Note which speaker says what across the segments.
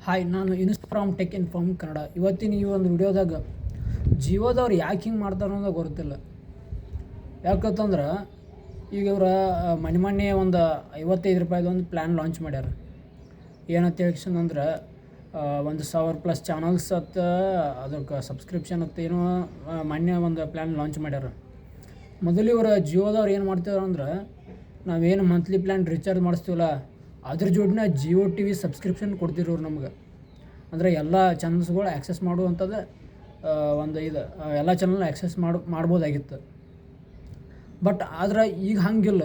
Speaker 1: Hi, ನಾನು ಇನ್ಸ್ from tech inform Kannada. ಇವತ್ತಿನ ಈ ಒಂದು ವಿಡಿಯೋದಾಗ ಜಿಯೋದವ್ರು ಯಾಕೆ ಹಿಂಗೆ ಮಾಡ್ತಾರೆ ಅನ್ನೋದು ಗೊತ್ತಿಲ್ಲ. ಯಾಕಂತಂದ್ರೆ ಈಗ ಇವ್ರು ಮೊನ್ನೆ ಒಂದು 55 ರೂಪಾಯಿದು ಒಂದು ಪ್ಲ್ಯಾನ್ ಲಾಂಚ್ ಮಾಡ್ಯಾರ. ಏನಂತ ಹೇಳಿಕ್ಷಂದ್ರೆ 1,000+ ಚಾನಲ್ಸ್ ಅದಕ್ಕೆ ಸಬ್ಸ್ಕ್ರಿಪ್ಷನ್ ಏನೋ ಮೊನ್ನೆ ಒಂದು ಪ್ಲ್ಯಾನ್ ಲಾಂಚ್ ಮಾಡ್ಯಾರ. ಮೊದಲು ಇವರು ಜಿಯೋದವ್ರು ಏನು ಮಾಡ್ತಿದ್ರು ಅಂದ್ರೆ, ನಾವೇನು ಮಂತ್ಲಿ ಪ್ಲ್ಯಾನ್ ರೀಚಾರ್ಜ್ ಮಾಡಿಸ್ತೀವಲ್ಲ ಅದ್ರ ಜೋಡಿನ ಜಿಯೋ ಟಿ ವಿ ಸಬ್ಸ್ಕ್ರಿಪ್ಷನ್ ಕೊಡ್ತಿರೋರು ನಮ್ಗೆ. ಅಂದರೆ ಎಲ್ಲ ಚಾನಲ್ಸ್ಗಳು ಆ್ಯಕ್ಸೆಸ್ ಮಾಡುವಂಥದ್ದು ಎಲ್ಲ ಚಾನಲ್ನ ಆ್ಯಕ್ಸೆಸ್ ಮಾಡ್ಬೋದಾಗಿತ್ತು. ಬಟ್ ಆದ್ರೆ ಈಗ ಹಂಗಿಲ್ಲ.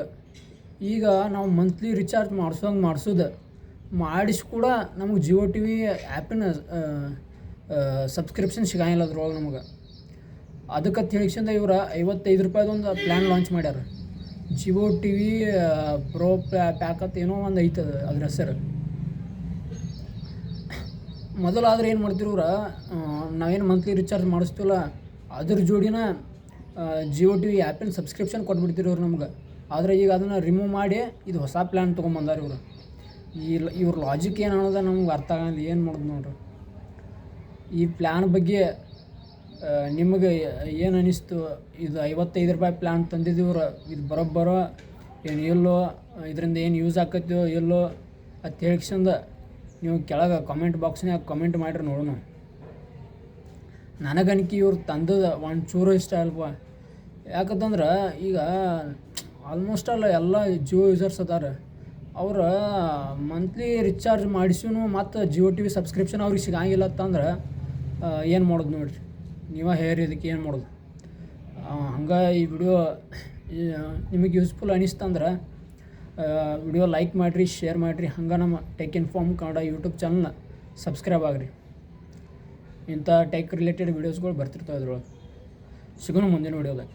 Speaker 1: ಈಗ ನಾವು ಮಂತ್ಲಿ ರಿಚಾರ್ಜ್ ಮಾಡಿಸೋದು ಮಾಡಿಸಿ ಕೂಡ ನಮಗೆ ಜಿಯೋ ಟಿ ವಿ ಆ್ಯಪಿನ ಸಬ್ಸ್ಕ್ರಿಪ್ಷನ್ ಸಿಗಂಗಿಲ್ಲ ಅದ್ರೊಳಗೆ ನಮಗೆ. ಅದಕ್ಕೆ ತಿಳಿಸಿಂದ ಇವ್ರು 55 ರೂಪಾಯಿದು ಒಂದು ಪ್ಲ್ಯಾನ್ ಲಾಂಚ್ ಮಾಡ್ಯಾರ. Jio T V pro pack ಅಂತ ಏನೋ ಒಂದು ಐತದ ಅದ್ರ ಹೆಸರು. ಮೊದಲಾದ್ರೆ ಏನು ಮಾಡ್ತಿರೋರು, ನಾವೇನು ಮಂತ್ಲಿ ರಿಚಾರ್ಜ್ ಮಾಡಿಸ್ತೀವಲ್ಲ ಅದ್ರ ಜೋಡಿನ ಜಿಯೋ ಟಿ ವಿ ಆ್ಯಪಿನ ಸಬ್ಸ್ಕ್ರಿಪ್ಷನ್ ಕೊಟ್ಬಿಡ್ತಿರೋರು ನಮ್ಗೆ. ಆದರೆ ಈಗ ಅದನ್ನು ರಿಮೂವ್ ಮಾಡಿ ಇದು ಹೊಸ ಪ್ಲ್ಯಾನ್ ತೊಗೊಂಬಂದಾರ ಇವರು. ಇವ್ರ ಲಾಜಿಕ್ ಏನು ಅನ್ನೋದು ನಮ್ಗೆ ಅರ್ಥ ಆಗಲ್ಲ. ಏನು ಮಾಡೋದು ನೋಡ್ರಿ. ಈ ಪ್ಲ್ಯಾನ್ ಬಗ್ಗೆ ನಿಮಗೆ ಏನು ಅನ್ನಿಸ್ತು? ಇದು 55 ರೂಪಾಯಿ ಪ್ಲ್ಯಾನ್ ತಂದಿದ್ದೀವ್ರು, ಇದು ಬರೋಬ್ಬರೋ ಏನು ಎಲ್ಲೋ, ಇದರಿಂದ ಏನು ಯೂಸ್ ಆಕತ್ತೋ ಎಲ್ಲೋ ಅಂತ ಹೇಳಿಕ್ಸಂದ ನೀವು ಕೆಳಗೆ ಕಾಮೆಂಟ್ ಬಾಕ್ಸ್ನಾಗ ಕಮೆಂಟ್ ಮಾಡಿರಿ ನೋಡೋಣ. ನನಗನ್ಕಿ ಇವ್ರು ತಂದದ ಒಂಚೂರು ಇಷ್ಟ ಅಲ್ಪ. ಯಾಕಂತಂದ್ರೆ ಈಗ ಆಲ್ಮೋಸ್ಟ್ ಎಲ್ಲ ಜಿಯೋ ಯೂಸರ್ಸ್ ಅದಾರ. ಅವ್ರು ಮಂತ್ಲಿ ರಿಚಾರ್ಜ್ ಮಾಡಿಸಿನೂ ಮತ್ತು ಜಿಯೋ ಟಿ ವಿ ಸಬ್ಸ್ಕ್ರಿಪ್ಷನ್ ಅವ್ರಿಗೆ ಸಿಗಂಗಿಲ್ಲ ಅಂತಂದ್ರೆ ಏನು ಮಾಡೋದು ನೋಡಿರಿ. ನೀವೇ ಹೇಳಿ ಇದಕ್ಕೆ ಏನು ಮಾಡೋದು. ಹಂಗೆ ಈ ವಿಡಿಯೋ ನಿಮಗೆ ಯೂಸ್ಫುಲ್ ಅನ್ನಿಸ್ತಂದ್ರೆ ವಿಡಿಯೋ ಲೈಕ್ ಮಾಡಿರಿ, ಶೇರ್ ಮಾಡಿರಿ. ಹಂಗೆ ನಮ್ಮ ಟೆಕ್ ಇನ್ಫಾರ್ಮ್ ಕನ್ನಡ ಯೂಟ್ಯೂಬ್ ಚಾನಲ್ನ ಸಬ್ಸ್ಕ್ರೈಬ್ ಆಗಿರಿ. ಇಂಥ ಟೆಕ್ ರಿಲೇಟೆಡ್ ವೀಡಿಯೋಸ್ಗಳು ಬರ್ತಿರ್ತಾವೆ ಇದ್ರೊಳಗೆ. ಸಿಗೋಣ ಮುಂದಿನ ವಿಡಿಯೋದಾಗ.